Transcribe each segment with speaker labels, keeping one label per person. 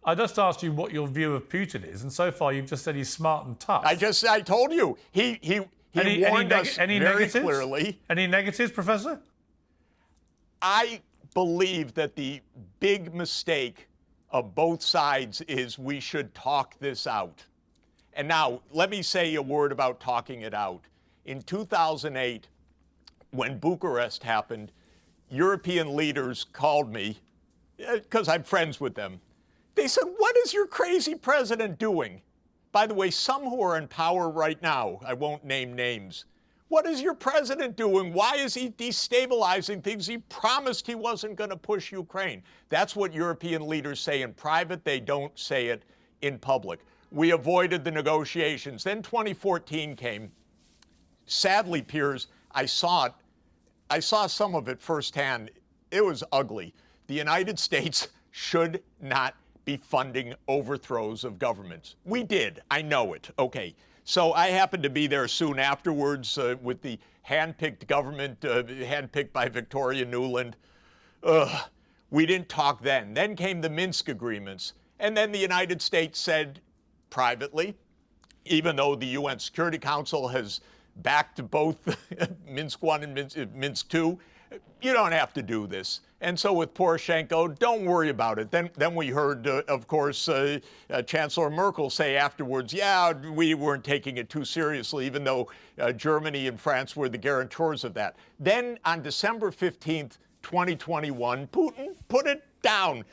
Speaker 1: I just asked you what your view of Putin is, and so far you've just said he's smart and tough.
Speaker 2: I told you. He warned us very clearly.
Speaker 1: Any negatives, Professor?
Speaker 2: I believe that the big mistake of both sides is we should talk this out. And now, let me say a word about talking it out. In 2008, when Bucharest happened, European leaders called me, because I'm friends with them. They said, what is your crazy president doing? By the way, some who are in power right now, I won't name names, what is your president doing? Why is he destabilizing things? He promised he wasn't going to push Ukraine. That's what European leaders say in private. They don't say it in public. We avoided the negotiations. Then 2014 came. Sadly, Piers, I saw it. I saw some of it firsthand. It was ugly. The United States should not be funding overthrows of governments. We did. I know it. Okay. So I happened to be there soon afterwards with the hand-picked government, hand-picked by Victoria Nuland. We didn't talk then. Then came the Minsk agreements. And then the United States said privately, even though the UN Security Council has backed both Minsk I and Minsk II, you don't have to do this. And so with Poroshenko, don't worry about it. Then we heard, of course, Chancellor Merkel say afterwards, yeah, we weren't taking it too seriously, even though Germany and France were the guarantors of that. Then on December 15th, 2021, Putin put it down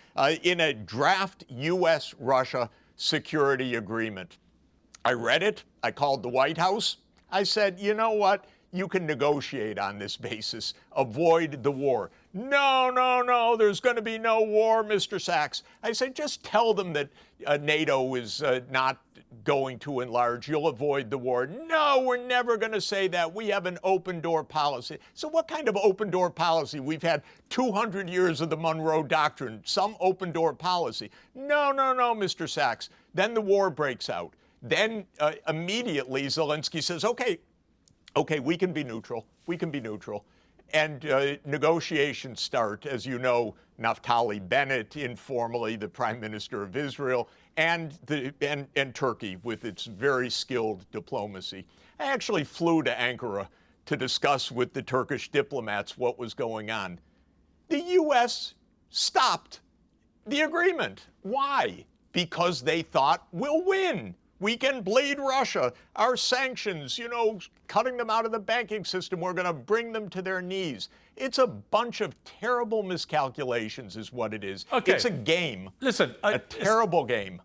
Speaker 2: in a draft U.S.-Russia security agreement. I read it. I called the White House. I said, you know what? You can negotiate on this basis. Avoid the war. No, there's going to be no war, Mr. Sachs. I said, just tell them that NATO is not going to enlarge. You'll avoid the war. No, we're never going to say that. We have an open door policy. So what kind of open door policy? We've had 200 years of the Monroe Doctrine, some open door policy. No, Mr. Sachs. Then the war breaks out. Then immediately Zelensky says, okay, we can be neutral. We can be neutral. And negotiations start, as you know, Naftali Bennett, informally the Prime Minister of Israel, and Turkey with its very skilled diplomacy. I actually flew to Ankara to discuss with the Turkish diplomats what was going on. The U.S. stopped the agreement. Why? Because they thought we'll win. We can bleed Russia. Our sanctions, cutting them out of the banking system, we're going to bring them to their knees. It's a bunch of terrible miscalculations is what it is.
Speaker 1: Okay.
Speaker 2: It's a game.
Speaker 1: Listen,
Speaker 2: a terrible game.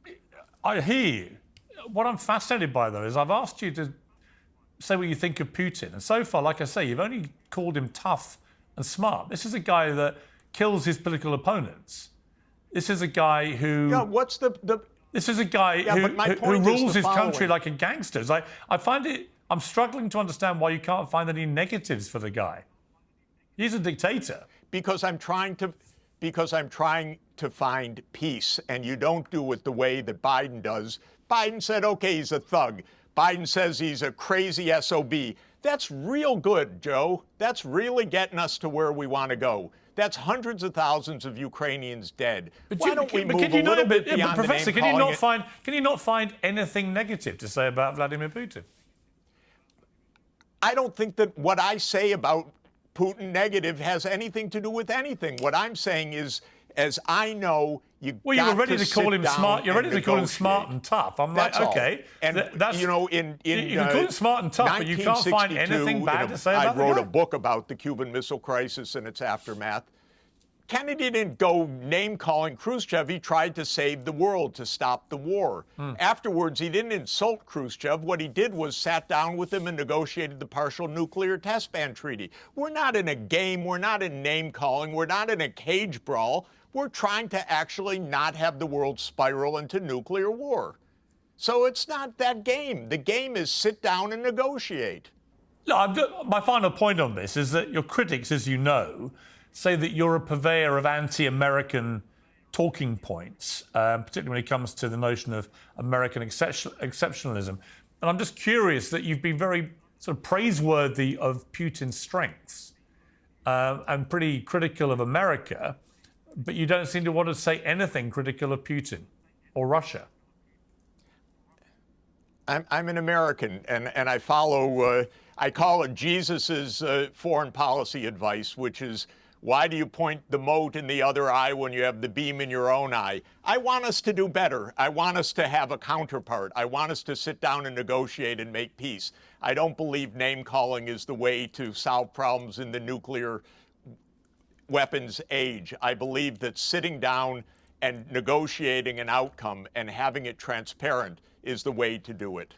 Speaker 1: I hear you. What I'm fascinated by, though, is I've asked you to say what you think of Putin. And so far, like I say, you've only called him tough and smart. This is a guy that kills his political opponents. This is a guy who...
Speaker 2: Yeah, what's the...
Speaker 1: This is a guy who rules his country like a gangster. I find it... I'm struggling to understand why you can't find any negatives for the guy. He's a dictator.
Speaker 2: Because I'm trying to find peace, and you don't do it the way that Biden does. Biden said, okay, he's a thug. Biden says he's a crazy SOB. That's real good, Joe. That's really getting us to where we want to go. That's hundreds of thousands of Ukrainians dead. Why don't we move a little bit beyond the
Speaker 1: Professor,
Speaker 2: name calling it?
Speaker 1: Can you not find anything negative to say about Vladimir Putin?
Speaker 2: I don't think that what I say about Putin negative has anything to do with anything. What I'm saying is, as I know, you're ready to
Speaker 1: call him smart. You're ready to call him smart and tough. I'm like, okay,
Speaker 2: and
Speaker 1: that's,
Speaker 2: you can
Speaker 1: call him smart and tough, but you can't find anything bad to say about the guy.
Speaker 2: I wrote a book about the Cuban Missile Crisis and its aftermath. Kennedy didn't go name-calling Khrushchev. He tried to save the world, to stop the war. Afterwards, he didn't insult Khrushchev. What he did was sat down with him and negotiated the partial nuclear test ban treaty. We're not in a game. We're not in name-calling. We're not in a cage brawl. We're trying to actually not have the world spiral into nuclear war. So it's not that game. The game is sit down and negotiate.
Speaker 1: No, my final point on this is that your critics, as you know, say that you're a purveyor of anti-American talking points, particularly when it comes to the notion of American exceptionalism. And I'm just curious that you've been very sort of praiseworthy of Putin's strengths and pretty critical of America, but you don't seem to want to say anything critical of Putin. or Russia?
Speaker 2: I'm an American, and I follow, I call it Jesus's foreign policy advice, which is, why do you point the mote in the other eye when you have the beam in your own eye? I want us to do better. I want us to have a counterpart. I want us to sit down and negotiate and make peace. I don't believe name-calling is the way to solve problems in the nuclear weapons age. I believe that sitting down and negotiating an outcome and having it transparent is the way to do it.